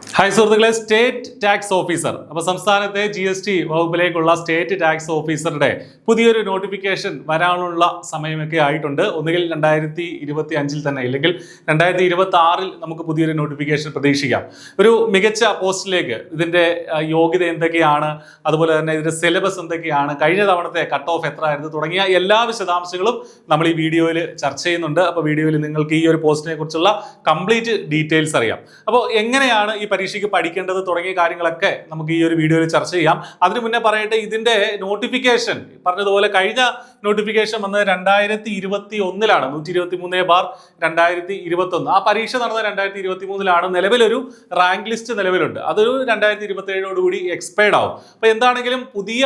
Hi സുഹൃത്തുക്കളെ, state tax officer അപ്പോൾ സംസ്ഥാനത്തെ GST വകുപ്പിലേക്കുള്ള സ്റ്റേറ്റ് ടാക്സ് ഓഫീസറുടെ പുതിയൊരു നോട്ടിഫിക്കേഷൻ വരാനുള്ള സമയമൊക്കെ ആയിട്ടുണ്ട്. ഒന്നുകിൽ 2025 തന്നെ, ഇല്ലെങ്കിൽ 2026 നമുക്ക് പുതിയൊരു നോട്ടിഫിക്കേഷൻ പ്രതീക്ഷിക്കാം. ഒരു മികച്ച പോസ്റ്റിലേക്ക് ഇതിന്റെ യോഗ്യത എന്തൊക്കെയാണ്, അതുപോലെ തന്നെ ഇതിന്റെ സിലബസ് എന്തൊക്കെയാണ്, കഴിഞ്ഞ തവണത്തെ കട്ട് ഓഫ് എത്രയായിരുന്നു തുടങ്ങിയ എല്ലാ വിശദാംശങ്ങളും നമ്മൾ ഈ വീഡിയോയിൽ ചർച്ച ചെയ്യുന്നുണ്ട്. അപ്പോൾ വീഡിയോയിൽ നിങ്ങൾക്ക് ഈ ഒരു പോസ്റ്റിനെ കുറിച്ചുള്ള കംപ്ലീറ്റ് ഡീറ്റെയിൽസ് അറിയാം. അപ്പോൾ എങ്ങനെയാണ് ഈ പരീക്ഷയ്ക്ക് പഠിക്കേണ്ടത് തുടങ്ങിയ കാര്യങ്ങളൊക്കെ നമുക്ക് ഈ ഒരു വീഡിയോയിൽ ചർച്ച ചെയ്യാം. അതിനു മുന്നേ പറയട്ടെ, ഇതിന്റെ നോട്ടിഫിക്കേഷൻ പറഞ്ഞതുപോലെ കഴിഞ്ഞ നോട്ടിഫിക്കേഷൻ വന്നത് 2021 123/2021. ആ പരീക്ഷ നടന്നത് 2023. നിലവിലൊരു റാങ്ക് ലിസ്റ്റ് നിലവിലുണ്ട്. അതൊരു 2027 എക്സ്പയർഡ് ആവും. അപ്പൊ എന്താണെങ്കിലും പുതിയ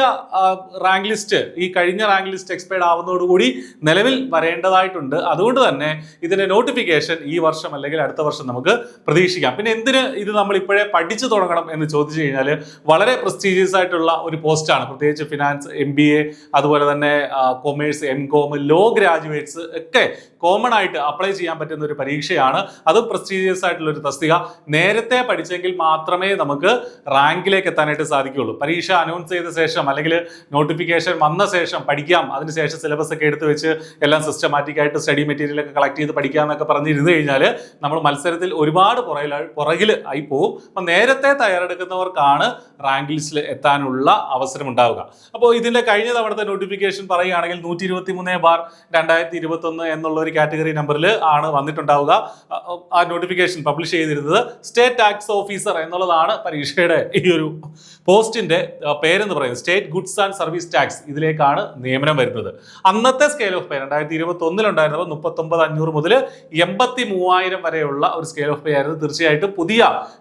റാങ്ക് ലിസ്റ്റ്, ഈ കഴിഞ്ഞ റാങ്ക് ലിസ്റ്റ് എക്സ്പയർഡ് ആവുന്നതോടുകൂടി നിലവിൽ വരേണ്ടതായിട്ടുണ്ട്. അതുകൊണ്ട് തന്നെ ഇതിന്റെ നോട്ടിഫിക്കേഷൻ ഈ വർഷം അല്ലെങ്കിൽ അടുത്ത വർഷം നമുക്ക് പ്രതീക്ഷിക്കാം. പിന്നെ എന്തിന് ഇത് നമ്മൾ ഇപ്പോഴേ പഠിച്ചു തുടങ്ങണം എന്ന് ചോദിച്ചു കഴിഞ്ഞാൽ, വളരെ പ്രസ്റ്റീജിയസ് ആയിട്ടുള്ള ഒരു പോസ്റ്റാണ്. പ്രത്യേകിച്ച് ഫിനാൻസ്, MBA, അതുപോലെ തന്നെ കൊമേഴ്സ്, MCOM, ലോ ഗ്രാജുവേറ്റ്സ് ഒക്കെ കോമൺ ആയിട്ട് അപ്ലൈ ചെയ്യാൻ പറ്റുന്ന ഒരു പരീക്ഷയാണ്. അതും പ്രസ്റ്റീജിയസ് ആയിട്ടുള്ള ഒരു തസ്തിക. നേരത്തെ പഠിച്ചെങ്കിൽ മാത്രമേ നമുക്ക് റാങ്കിലേക്ക് എത്താനായിട്ട് സാധിക്കുകയുള്ളൂ. പരീക്ഷ അനൗൺസ് ചെയ്ത ശേഷം അല്ലെങ്കിൽ നോട്ടിഫിക്കേഷൻ വന്ന ശേഷം പഠിക്കാം, അതിനുശേഷം സിലബസ് ഒക്കെ എടുത്ത് വെച്ച് എല്ലാം സിസ്റ്റമാറ്റിക് ആയിട്ട് സ്റ്റഡി മെറ്റീരിയൽ ഒക്കെ കളക്ട് ചെയ്ത് പഠിക്കാം എന്നൊക്കെ പറഞ്ഞിരുന്നു കഴിഞ്ഞാൽ നമ്മൾ മത്സരത്തിൽ ഒരുപാട് പുറകിൽ ആയി പോകും. അപ്പൊ നേരത്തെ തയ്യാറെടുക്കുന്നവർക്കാണ് റാങ്ക് ലിസ്റ്റിൽ എത്താനുള്ള അവസരം ഉണ്ടാവുക. അപ്പോൾ ഇതിന്റെ കഴിഞ്ഞ തവണത്തെ നോട്ടിഫിക്കേഷൻ പറയുകയാണെങ്കിൽ 123/2021 എന്നുള്ള ഒരു കാറ്റഗറി നമ്പറിൽ ആണ് വന്നിട്ടുണ്ടാവുക. ആ നോട്ടിഫിക്കേഷൻ പബ്ലിഷ് ചെയ്തിരുന്നത് സ്റ്റേറ്റ് ടാക്സ് ഓഫീസർ എന്നുള്ളതാണ്. പരീക്ഷയുടെ ഈ ഒരു പോസ്റ്റിന്റെ പേരെന്ന് പറയുന്നത് state goods and service tax. ഇതിലേക്കാണ് നിയമനം വരുന്നത്. അന്നത്തെ സ്കെയിൽ ഓഫ് പേ 2021 ഉണ്ടായിരുന്നപ്പോൾ 39,500 മുതൽ 83,000 വരെയുള്ള ഒരു സ്കെയിൽ ഓഫ് പേ ആയിരുന്നു. തീർച്ചയായിട്ടും പുതിയ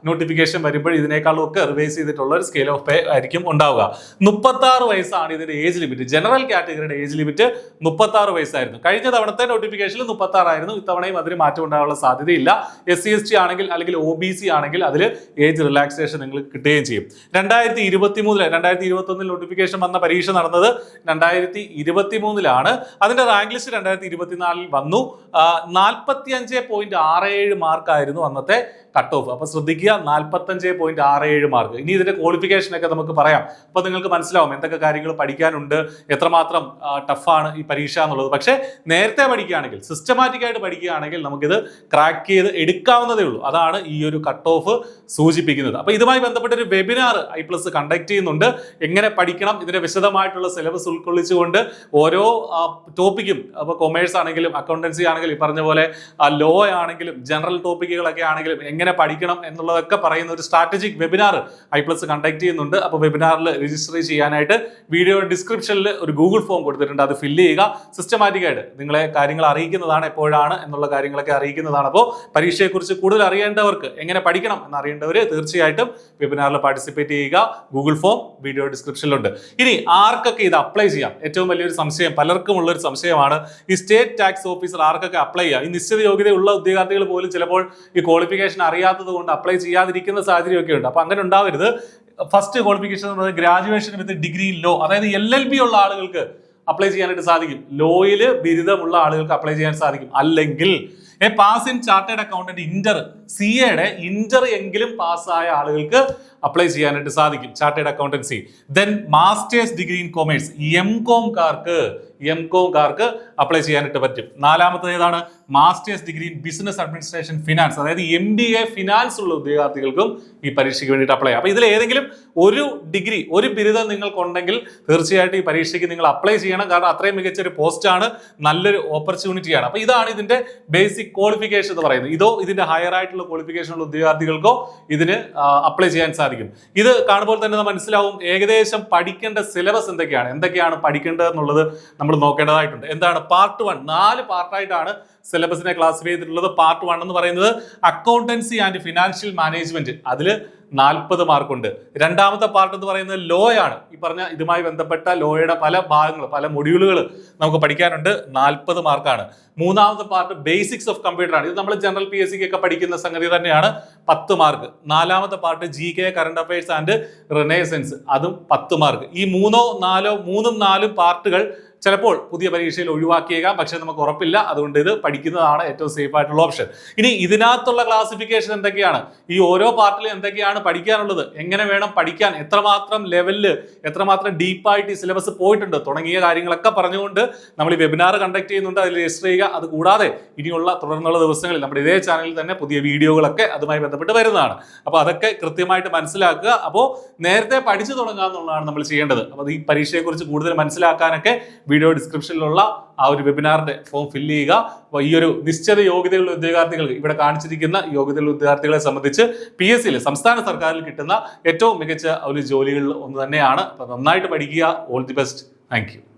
നോട്ടിഫിക്കേഷൻ വരുമ്പോൾ ഇതിനേക്കാളും ഒക്കെ റിവൈസ് ചെയ്തിട്ടുള്ള ഒരു സ്കെയിൽ ഓഫ് പേ ആയിരിക്കും ഉണ്ടാവുക. 36 വയസ്സാണ് ഇതിന്റെ ഏജ് ലിമിറ്റ്. ജനറൽ കാറ്റഗറിയുടെ ഏജ് ലിമിറ്റ് 36 വയസ്സായിരുന്നു. കഴിഞ്ഞ തവണത്തെ നോട്ടിഫിക്കേഷനിൽ 36 ആയിരുന്നു. ഇത്തവണയും അതിന് മാറ്റം ഉണ്ടാകാനുള്ള സാധ്യതയില്ല. SC/ST ആണെങ്കിൽ അല്ലെങ്കിൽ OBC ആണെങ്കിൽ അതിൽ ഏജ് റിലാക്സേഷൻ നിങ്ങൾക്ക് കിട്ടുകയും ചെയ്യും. 2021 നോട്ടിഫിക്കേഷൻ വന്ന പരീക്ഷ നടന്നത് 2023. അതിന്റെ റാങ്ക് ലിസ്റ്റ് 2024 വന്നു. 45.67 മാർക്കായിരുന്നു അന്നത്തെ കട്ട് ഓഫ്. അപ്പൊ ശ്രദ്ധിക്കുക, 45.67 മാർക്ക്. ഇനി ഇതിന്റെ ക്വാളിഫിക്കേഷൻ ഒക്കെ നമുക്ക് പറയാം. അപ്പൊ നിങ്ങൾക്ക് മനസ്സിലാവും എന്തൊക്കെ കാര്യങ്ങൾ പഠിക്കാനുണ്ട്, എത്രമാത്രം ടഫാണ് ഈ പരീക്ഷ എന്നുള്ളത്. പക്ഷേ നേരത്തെ പഠിക്കുകയാണെങ്കിൽ, സിസ്റ്റമാറ്റിക് ആയിട്ട് പഠിക്കുകയാണെങ്കിൽ നമുക്കിത് ക്രാക്ക് ചെയ്ത് എടുക്കാവുന്നതേ ഉള്ളൂ. അതാണ് ഈ ഒരു കട്ട് ഓഫ് സൂചിപ്പിക്കുന്നത്. അപ്പൊ ഇതുമായി ബന്ധപ്പെട്ട ഒരു വെബിനാർ I+ കണ്ടക്ട് ചെയ്യുന്നുണ്ട്. എങ്ങനെ പഠിക്കണം, ഇതിന്റെ വിശദമായിട്ടുള്ള സിലബസ് ഉൾക്കൊള്ളിച്ചുകൊണ്ട് ഓരോ ടോപ്പിക്കും, അപ്പൊ കൊമേഴ്സ് ആണെങ്കിലും അക്കൗണ്ടൻസി ആണെങ്കിലും ഈ പറഞ്ഞ പോലെ ലോ ആണെങ്കിലും ജനറൽ ടോപ്പിക്കുകളൊക്കെ ആണെങ്കിലും എങ്ങനെ പഠിക്കണം എന്നുള്ളതൊക്കെ പറയുന്ന ഒരു സ്ട്രാറ്റജിക് വെബിനാർ I+ കണ്ടക്ട് ചെയ്യുന്നുണ്ട്. അപ്പോൾ വെബിനാറിൽ രജിസ്റ്റർ ചെയ്യാനായിട്ട് വീഡിയോ ഡിസ്ക്രിപ്ഷനിൽ ഒരു ഗൂഗിൾ ഫോം കൊടുത്തിട്ടുണ്ട്. അത് ഫില്ല് ചെയ്യുക. സിസ്റ്റമാറ്റിക് ആയിട്ട് നിങ്ങളെ കാര്യങ്ങൾ അറിയിക്കുന്നതാണ്, എപ്പോഴാണ് എന്നുള്ള കാര്യങ്ങളൊക്കെ അറിയിക്കുന്നതാണ്. അപ്പോൾ പരീക്ഷയെക്കുറിച്ച് കൂടുതൽ അറിയേണ്ടവർക്ക്, എങ്ങനെ പഠിക്കണം എന്നറിയേണ്ടവർ തീർച്ചയായിട്ടും വെബിനാറിൽ പാർട്ടിസിപ്പേറ്റ് ചെയ്യുക. ഗൂഗിൾ ഫോം വീഡിയോ ഡിസ്ക്രിപ്ഷനിലുണ്ട്. ഇനി ആർക്കൊക്കെ ഇത് അപ്ലൈ ചെയ്യാം? ഏറ്റവും വലിയൊരു സംശയം, പലർക്കും ഉള്ളൊരു സംശയമാണ്, ഈ സ്റ്റേറ്റ് ടാക്സ് ഓഫീസർ ആർക്കൊക്കെ അപ്ലൈ ചെയ്യാം? ഈ നിശ്ചിത യോഗ്യതയുള്ള ഉദ്യോഗാർത്ഥികൾ പോലും ചിലപ്പോൾ ഈ ക്വാളിഫിക്കേഷൻ അറിയാത്തത് കൊണ്ട് അപ്ലൈ ചെയ്യാതിരിക്കുന്ന സാഹചര്യമൊക്കെ ഉണ്ട്. അപ്പൊ അങ്ങനെ ഉണ്ടാവരുത്. ഫസ്റ്റ് ക്വാളിഫിക്കേഷൻ എന്ന് പറയുന്നത് ഗ്രാജുവേഷൻ വിത്ത് ഡിഗ്രി ലോ, അതായത് LLB ഉള്ള ആളുകൾക്ക് അപ്ലൈ ചെയ്യാനായിട്ട് സാധിക്കും. ലോയിൽ ബിരുദമുള്ള ആളുകൾക്ക് അപ്ലൈ ചെയ്യാൻ സാധിക്കും. അല്ലെങ്കിൽ pass in chartered accountant CA inter എങ്കിലും പാസ്സായ ആളുകൾക്ക് അപ്ലൈ ചെയ്യാനായിട്ട് സാധിക്കും chartered accountancy. Then masters degree in commerce MCOംകാർക്ക് അപ്ലൈ ചെയ്യാനായിട്ട് പറ്റും. നാലാമത്തെ ഏതാണ്? Masters degree in business administration finance, അതായത് MBA ഫിനാൻസ് ഉള്ള ഉദ്യോഗാർത്ഥികൾക്കും ഈ പരീക്ഷയ്ക്ക് വേണ്ടിയിട്ട് അപ്ലൈ ചെയ്യാം. അപ്പൊ ഇതിൽ ഏതെങ്കിലും ഒരു ഡിഗ്രി, ഒരു ബിരുദം നിങ്ങൾക്കുണ്ടെങ്കിൽ തീർച്ചയായിട്ടും ഈ പരീക്ഷയ്ക്ക് നിങ്ങൾ അപ്ലൈ ചെയ്യണം. കാരണം അത്രയും മികച്ച ഒരു പോസ്റ്റാണ്, നല്ലൊരു ഓപ്പർച്യൂണിറ്റിയാണ്. അപ്പൊ ഇതാണ് ഇതിന്റെ ബേസിക് ക്വാളിഫിക്കേഷൻ എന്ന് പറയുന്നത്. ഇതോ ഇതിന്റെ ഹയർ ആയിട്ടുള്ള ക്വാളിഫിക്കേഷൻ ഉള്ള ഉദ്യോഗാർത്ഥികൾക്കോ ഇതിന് അപ്ലൈ ചെയ്യാൻ സാധിക്കും. ഇത് കാണുമ്പോൾ തന്നെ മനസ്സിലാവും ഏകദേശം പഠിക്കേണ്ട സിലബസ് എന്തൊക്കെയാണ് പഠിക്കേണ്ടത് എന്നുള്ളത് നമ്മൾ നോക്കേണ്ടതായിട്ടുണ്ട്. എന്താണ്? പാർട്ട് 1, 4 പാർട്ടായിട്ടാണ് സിലബസിനെ ക്ലാസിഫൈ ചെയ്തിട്ടുള്ളത്. പാർട്ട് 1 എന്ന് പറയുന്നത് അക്കൗണ്ടൻസി ആൻഡ് ഫിനാൻഷ്യൽ മാനേജ്മെന്റ്, അതിൽ 40 മാർക്കുണ്ട്. രണ്ടാമത്തെ പാർട്ട് എന്ന് പറയുന്നത് ലോ ആണ്. ഈ പറഞ്ഞ ഇതുമായി ബന്ധപ്പെട്ട ലോയുടെ പല ഭാഗങ്ങൾ, പല മൊഡ്യൂളുകൾ നമുക്ക് പഠിക്കാനുണ്ട്. 40 മാർക്കാണ്. മൂന്നാമത്തെ പാർട്ട് ബേസിക്സ് ഓഫ് കമ്പ്യൂട്ടർ ആണ്. ഇത് നമ്മൾ ജനറൽ PSC ഒക്കെ പഠിക്കുന്ന സംഗതി തന്നെയാണ്. 10 മാർക്ക്. നാലാമത്തെ part GK current affairs and renaissance, അതും 10 മാർക്ക്. ഈ 3ഉം 4 പാർട്ടുകൾ ചിലപ്പോൾ പുതിയ പരീക്ഷയിൽ ഒഴിവാക്കിയേക്കാം, പക്ഷെ നമുക്ക് ഉറപ്പില്ല. അതുകൊണ്ട് ഇത് പഠിക്കുന്നതാണ് ഏറ്റവും സേഫ് ആയിട്ടുള്ള ഓപ്ഷൻ. ഇനി ഇതിനകത്തുള്ള ക്ലാസിഫിക്കേഷൻ എന്തൊക്കെയാണ്, ഈ ഓരോ പാർട്ടിലും എന്തൊക്കെയാണ് പഠിക്കാനുള്ളത്, എങ്ങനെ വേണം പഠിക്കാൻ, എത്രമാത്രം ലെവലില് എത്രമാത്രം ഡീപ്പായിട്ട് ഈ സിലബസ് പോയിട്ടുണ്ട് തുടങ്ങിയ കാര്യങ്ങളൊക്കെ പറഞ്ഞുകൊണ്ട് നമ്മൾ ഈ വെബിനാർ കണ്ടക്ട് ചെയ്യുന്നുണ്ട്. അതിൽ രജിസ്റ്റർ ചെയ്യുക. അതുകൂടാതെ ഇനിയുള്ള തുടർന്നുള്ള ദിവസങ്ങളിൽ നമ്മുടെ ഇതേ ചാനലിൽ തന്നെ പുതിയ വീഡിയോകളൊക്കെ അതുമായി ബന്ധപ്പെട്ട് വരുന്നതാണ്. അപ്പോൾ അതൊക്കെ കൃത്യമായിട്ട് മനസ്സിലാക്കുക. അപ്പോൾ നേരത്തെ പഠിച്ചു തുടങ്ങുക എന്നുള്ളതാണ് നമ്മൾ ചെയ്യേണ്ടത്. അപ്പോൾ ഈ പരീക്ഷയെക്കുറിച്ച് കൂടുതൽ മനസ്സിലാക്കാനൊക്കെ വീഡിയോ ഡിസ്ക്രിപ്ഷനിലുള്ള ആ ഒരു വെബിനാറിന്റെ ഫോം ഫില്ല് ചെയ്യുക. അപ്പോൾ ഈ ഒരു നിശ്ചിത യോഗ്യതയുള്ള ഉദ്യോഗാർത്ഥികൾ, ഇവിടെ കാണിച്ചിരിക്കുന്ന യോഗ്യതയുള്ള ഉദ്യോഗാർത്ഥികളെ സംബന്ധിച്ച് PSC സംസ്ഥാന സർക്കാരിൽ കിട്ടുന്ന ഏറ്റവും മികച്ച ഒരു ജോലികളിൽ ഒന്ന് തന്നെയാണ്. അപ്പോൾ നന്നായിട്ട് പഠിക്കുക. All the best. Thank you.